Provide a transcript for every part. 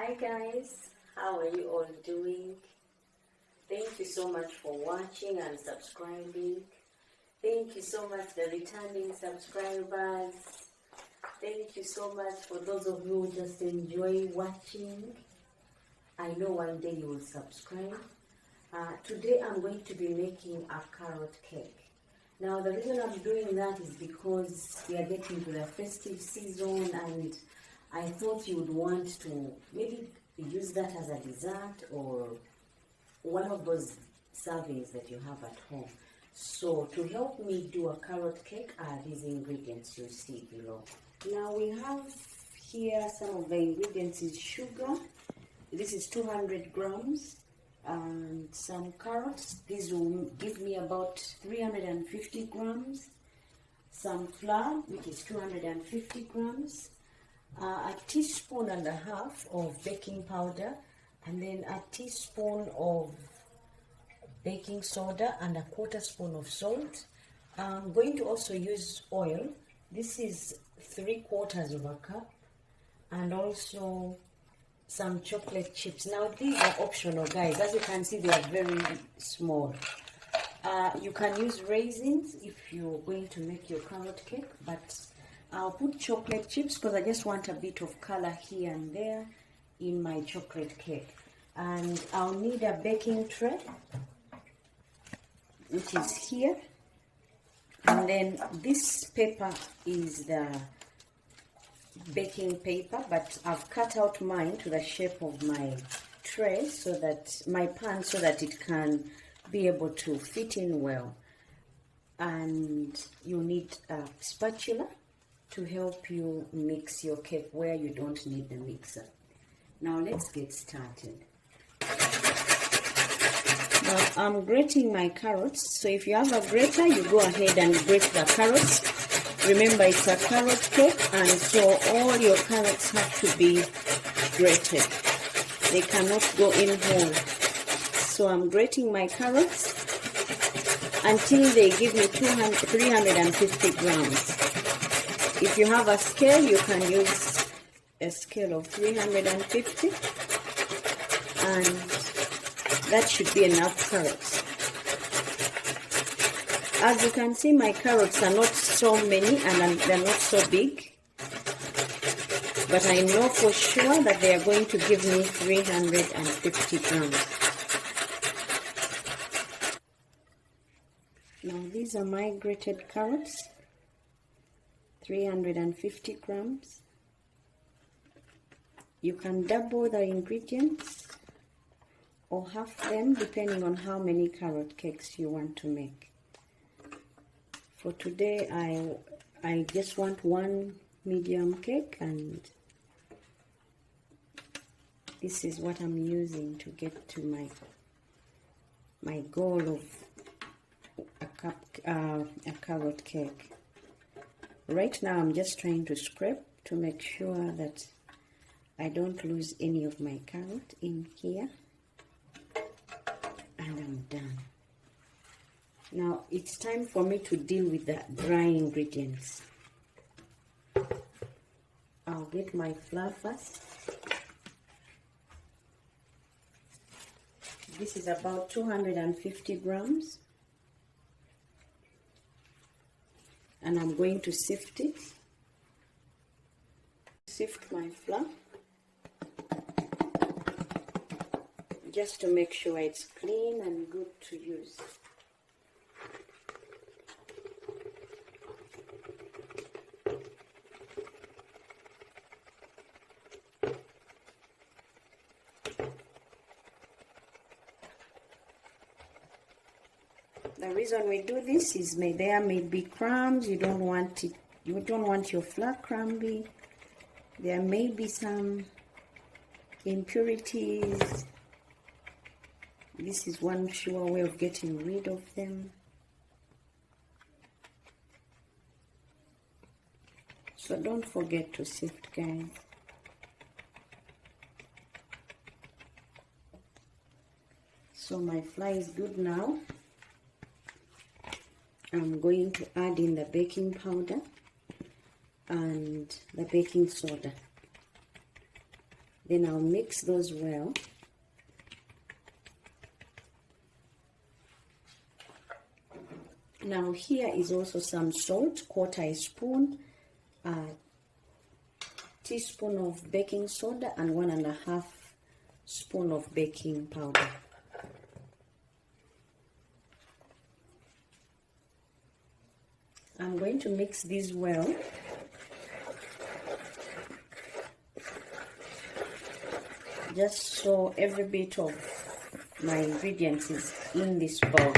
Hi guys, how are you all doing? Thank you so much for watching and subscribing. Thank you so much the returning subscribers. Thank you so much for those of you who just enjoy watching. I know one day you will subscribe. Today I'm going to be making a carrot cake. Now the reason I'm doing that is because we are getting to the festive season and I thought you would want to maybe use that as a dessert or one of those servings that you have at home. So to help me do a carrot cake are these ingredients you see below. Now we have here some of the ingredients is sugar. This is 200 grams and some carrots. These will give me about 350 grams. Some flour, which is 250 grams. A teaspoon and a half of baking powder, and then a teaspoon of baking soda and a quarter spoon of salt. I'm going to also use oil. This is 3/4 of a cup, and also some chocolate chips. Now these are optional, guys. As you can see, they are very small. You can use raisins if you're going to make your carrot cake, but I'll put chocolate chips because I just want a bit of color here and there in my chocolate cake. And I'll need a baking tray, which is here. And then this paper is the baking paper, but I've cut out mine to the shape of my tray, so that my pan, so that it can be able to fit in well. And you need a spatula to help you mix your cake where you don't need the mixer. Now let's get started. Now I'm grating my carrots, so if you have a grater, you go ahead and grate the carrots. Remember, it's a carrot cake, and so all your carrots have to be grated. They cannot go in whole. So I'm grating my carrots until they give me 350 grams. If you have a scale, you can use a scale of 350, and that should be enough carrots. As you can see, my carrots are not so many and they're not so big, but I know for sure that they are going to give me 350 grams. Now these are my grated carrots. 350 grams. You can double the ingredients or half them depending on how many carrot cakes you want to make. For today I just want one medium cake, and this is what I'm using to get to my goal of a carrot cake. Right now I'm just trying to scrape to make sure that I don't lose any of my carrot in here, and I'm done. Now it's time for me to deal with the dry ingredients. I'll get my flour first. This is about 250 grams. And I'm going to sift it. Sift my flour just to make sure it's clean and good to use. The reason we do this is there may be crumbs. You don't want it. You don't want your flour crumbly. There may be some impurities. This is one sure way of getting rid of them. So don't forget to sift, guys. So my flour is good now. I'm going to add in the baking powder and the baking soda. Then I'll mix those well. Now here is also some salt, 1/4 spoon, a teaspoon of baking soda, and 1.5 spoon of baking powder. I'm going to mix these well. Just so every bit of my ingredients is in this bowl,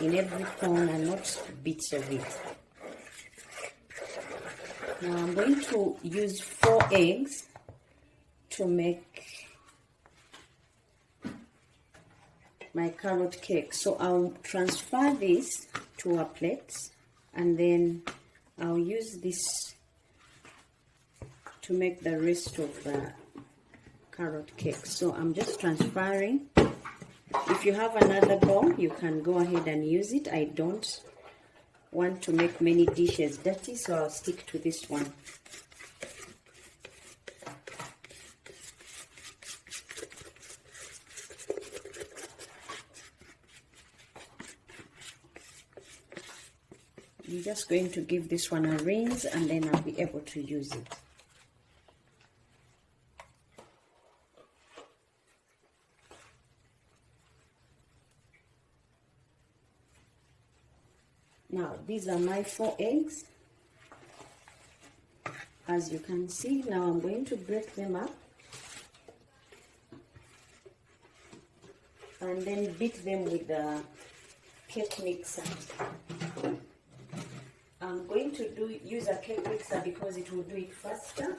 in every corner, not bits of it. Now I'm going to use 4 eggs to make my carrot cake. So I'll transfer this to a plate, and then I'll use this to make the rest of the carrot cake. So I'm just transferring. If you have another bowl, you can go ahead and use it. I don't want to make many dishes dirty, so I'll stick to this one. I'm just going to give this one a rinse, and then I'll be able to use it. Now, these are my 4 eggs. As you can see, now I'm going to break them up and then beat them with the cake mixer. I'm going to use a cake mixer because it will do it faster.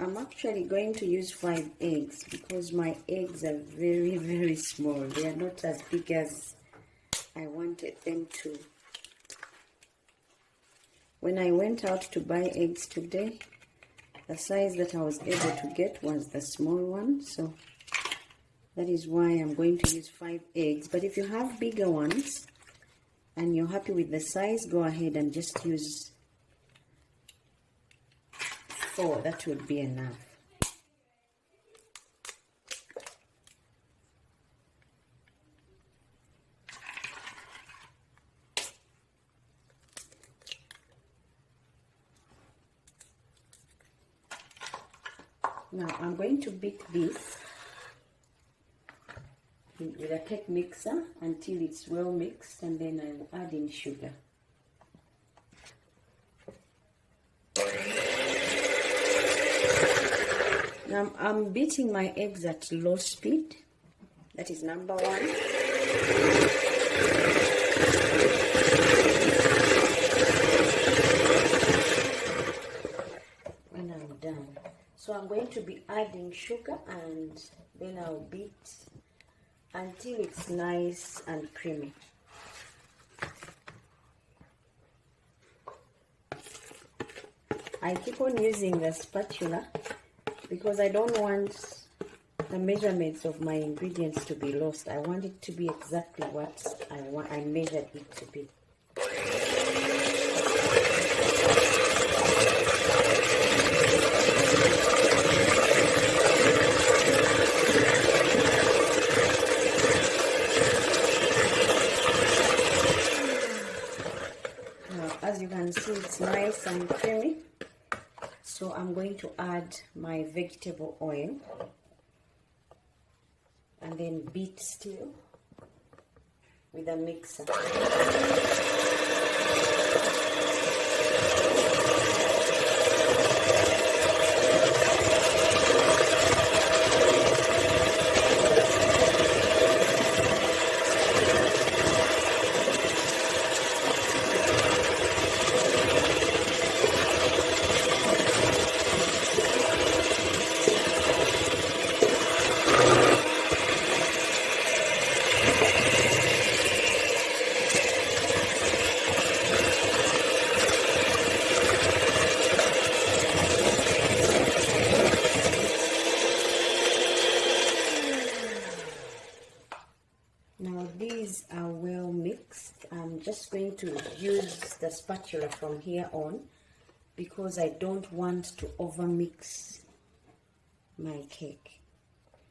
I'm actually going to use 5 eggs because my eggs are very, very small. They are not as big as I wanted them to. When I went out to buy eggs today, the size that I was able to get was the small one. So that is why I'm going to use 5 eggs. But if you have bigger ones and you're happy with the size, go ahead and just use 4. That would be enough. Now I'm going to beat this with a cake mixer until it's well mixed, and then I will add in sugar. Now I'm beating my eggs at low speed. That is number 1. When I'm done. So I'm going to be adding sugar, and then I'll beat until it's nice and creamy. I keep on using the spatula because I don't want the measurements of my ingredients to be lost. I want it to be exactly what I measured it to be. Now, as you can see, it's nice and creamy. So I'm going to add my vegetable oil and then beat still with a mixer. to use the spatula from here on because I don't want to over mix my cake.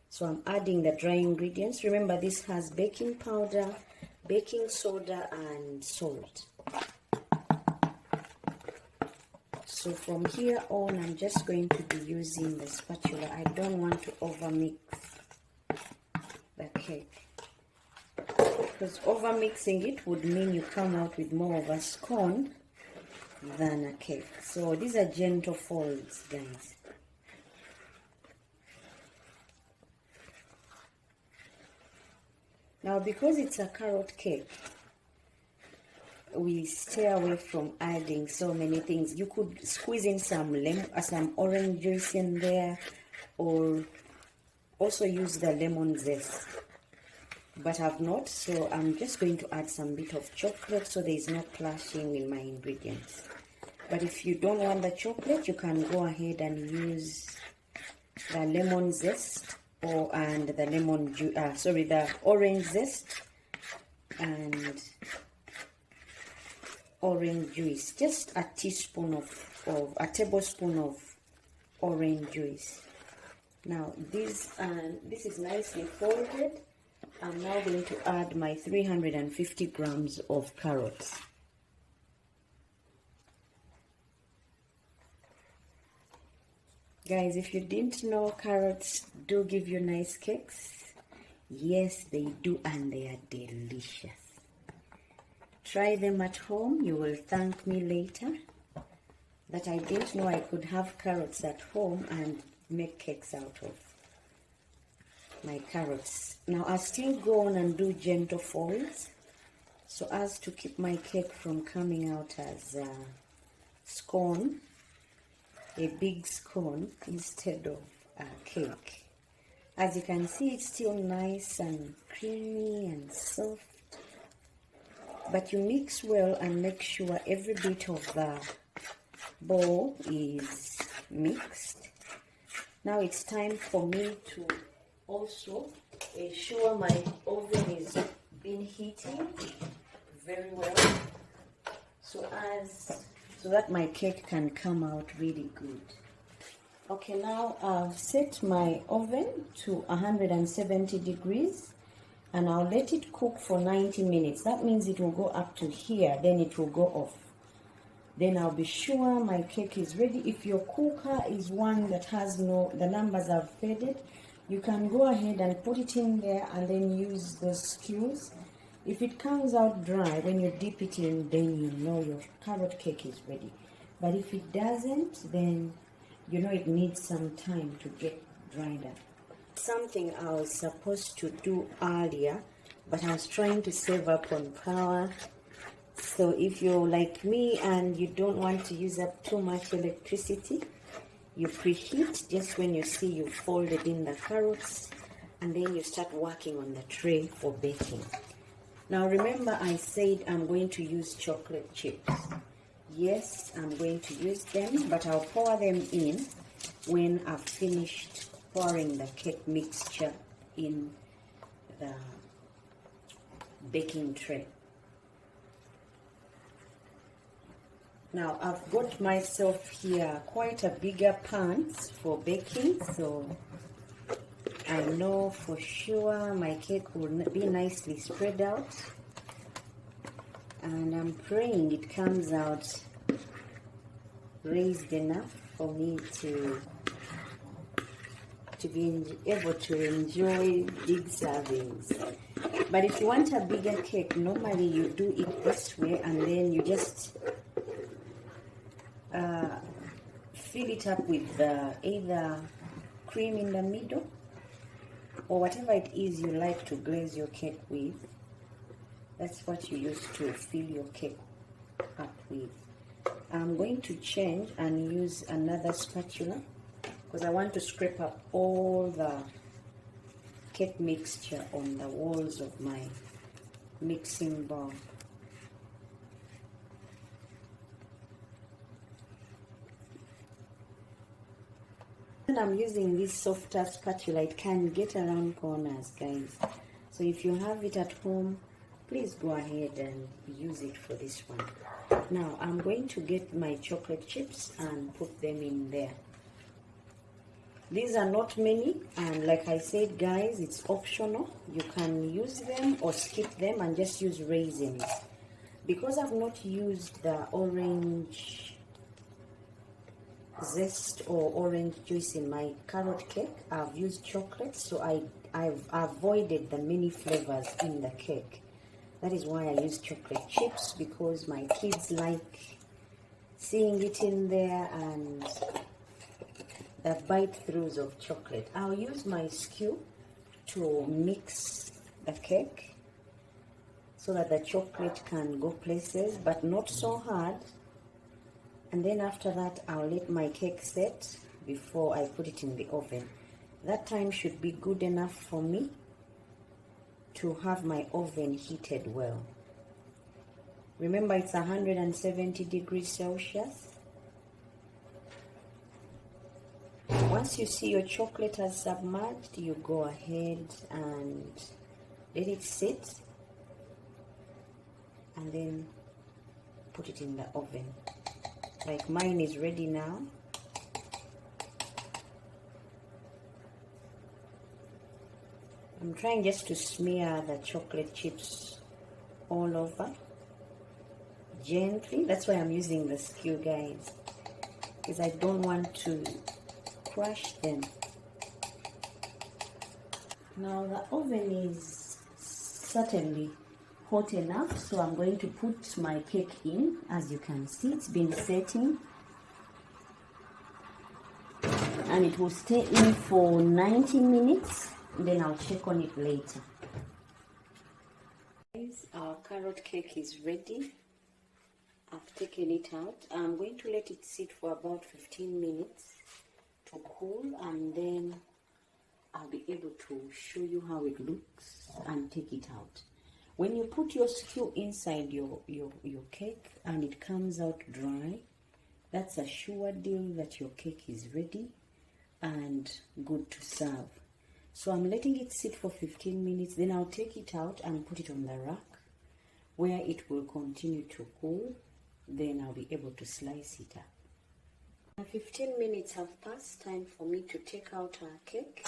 So I'm adding the dry ingredients. Remember, this has baking powder, baking soda, and salt. So from here on, I'm just going to be using the spatula. I don't want to over mix the cake, because over mixing it would mean you come out with more of a scone than a cake. So these are gentle folds, guys. Now, because it's a carrot cake, we stay away from adding so many things. You could squeeze in some orange juice in there, or also use the lemon zest, but I've not, so I'm just going to add some bit of chocolate so there is no clashing in my ingredients. But if you don't want the chocolate, you can go ahead and use the lemon zest and the the orange zest and orange juice. Just a teaspoon of a tablespoon of orange juice. Now this is nicely folded. I'm now going to add my 350 grams of carrots. Guys, if you didn't know, carrots do give you nice cakes. Yes, they do, and they are delicious. Try them at home. You will thank me later that I didn't know I could have carrots at home and make cakes out of my carrots. Now I'll still go on and do gentle folds so as to keep my cake from coming out as a scone, a big scone instead of a cake. As you can see, it's still nice and creamy and soft, but you mix well and make sure every bit of the bowl is mixed. Now it's time for me to also ensure my oven is been heating very well, so that my cake can come out really good. Okay, now I've set my oven to 170 degrees and I'll let it cook for 90 minutes. That means it will go up to here, then it will go off. Then I'll be sure my cake is ready. If your cooker is one that has the numbers have faded, you can go ahead and put it in there and then use those skewers. If it comes out dry, when you dip it in, then you know your carrot cake is ready. But if it doesn't, then you know it needs some time to get dried up. Something I was supposed to do earlier, but I was trying to save up on power. So if you're like me and you don't want to use up too much electricity, you preheat just when you see you've folded in the carrots, and then you start working on the tray for baking. Now remember, I said I'm going to use chocolate chips. Yes, I'm going to use them, but I'll pour them in when I've finished pouring the cake mixture in the baking tray. Now I've got myself here quite a bigger pan for baking, so I know for sure my cake will be nicely spread out, and I'm praying it comes out raised enough for me to be able to enjoy big servings. But if you want a bigger cake, normally you do it this way, and then you just fill it up with either cream in the middle or whatever it is you like to glaze your cake with. That's what you use to fill your cake up with. I'm going to change and use another spatula because I want to scrape up all the cake mixture on the walls of my mixing bowl. When I'm using this softer spatula, it can get around corners, guys. So if you have it at home, please go ahead and use it for this one. Now I'm going to get my chocolate chips and put them in there. These are not many, and like I said guys, it's optional. You can use them or skip them and just use raisins. Because I've not used the orange zest or orange juice in my carrot cake, I've used chocolate, so I've avoided the many flavors in the cake. That is why I use chocolate chips, because my kids like seeing it in there and the bite-throughs of chocolate. I'll use my skew to mix the cake so that the chocolate can go places, but not so hard. And then after that, I'll let my cake set before I put it in the oven. That time should be good enough for me to have my oven heated well. Remember, it's 170 degrees Celsius. Once you see your chocolate has submerged, you go ahead and let it sit, and then put it in the oven. Like mine is ready now. I'm trying just to smear the chocolate chips all over gently. That's why I'm using the skew, guys, because I don't want to crush them. Now the oven is certainly hot enough, so I'm going to put my cake in. As you can see, it's been setting, and it will stay in for 90 minutes. Then I'll check on it later. Guys, our carrot cake is ready. I've taken it out. I'm going to let it sit for about 15 minutes to cool, and then I'll be able to show you how it looks and take it out. When you put your skew inside your cake and it comes out dry, that's a sure deal that your cake is ready and good to serve. So I'm letting it sit for 15 minutes, then I'll take it out and put it on the rack where it will continue to cool. Then I'll be able to slice it up. 15 minutes have passed. Time for me to take out our cake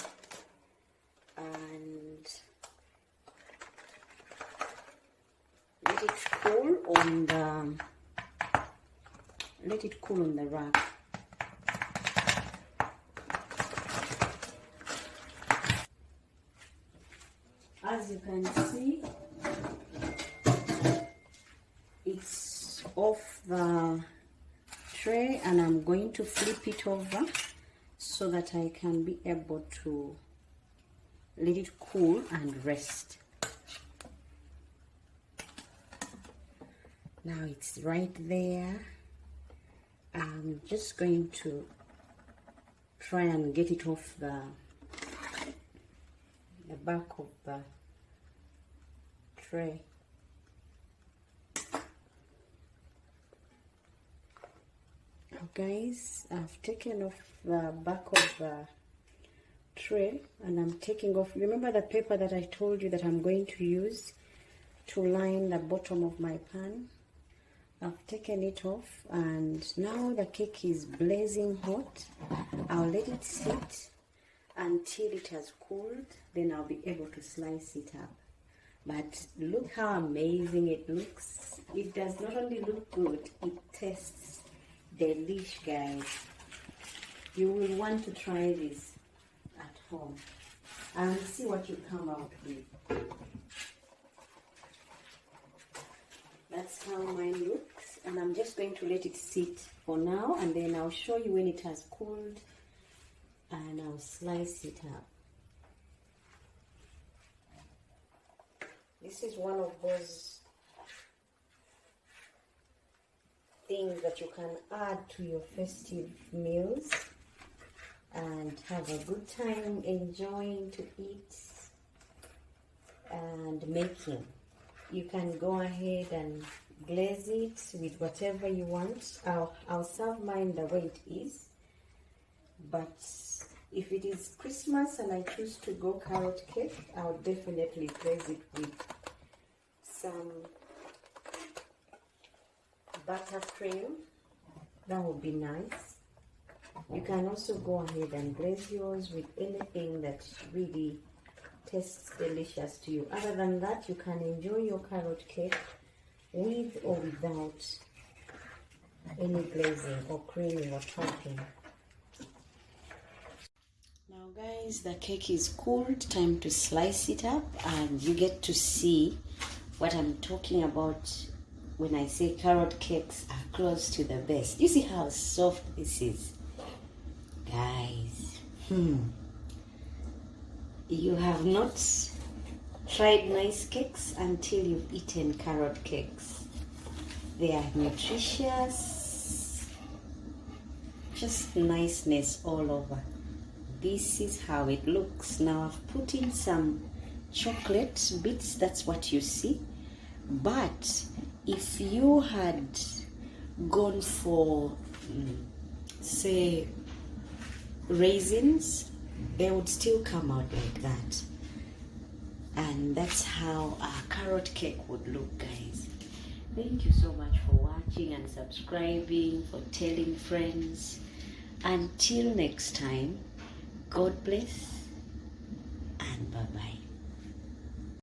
and let it cool on the rack. As you can see, it's off the tray, and I'm going to flip it over so that I can be able to let it cool and rest. Now it's right there. I'm just going to try and get it off the back of the tray. Guys, I've taken off the back of the tray, and I'm taking off, remember the paper that I told you that I'm going to use to line the bottom of my pan? I've taken it off, and now the cake is blazing hot. I'll let it sit until it has cooled, then I'll be able to slice it up. But look how amazing it looks. It does not only look good, it tastes delish, guys. You will want to try this at home and see what you come out with. That's how mine looks, and I'm just going to let it sit for now, and then I'll show you when it has cooled and I'll slice it up. This is one of those things that you can add to your festive meals and have a good time enjoying to eat and making. You can go ahead and glaze it with whatever you want. I'll serve mine the way it is, but if it is Christmas and I choose to go carrot cake, I'll definitely glaze it with some buttercream. That would be nice. You can also go ahead and glaze yours with anything that really tastes delicious to you. Other than that, you can enjoy your carrot cake with or without any glazing or creaming or topping. Now guys, the cake is cooled. Time to slice it up and you get to see what I'm talking about when I say carrot cakes are close to the best. You see how soft this is? Guys, you have not tried nice cakes until you've eaten carrot cakes. They are nutritious, just niceness all over. This is how it looks. Now I've put in some chocolate bits, that's what you see. But if you had gone for, say, raisins, they would still come out like that. And that's how our carrot cake would look, guys. Thank you so much for watching and subscribing, for telling friends. Until next time, God bless and bye-bye.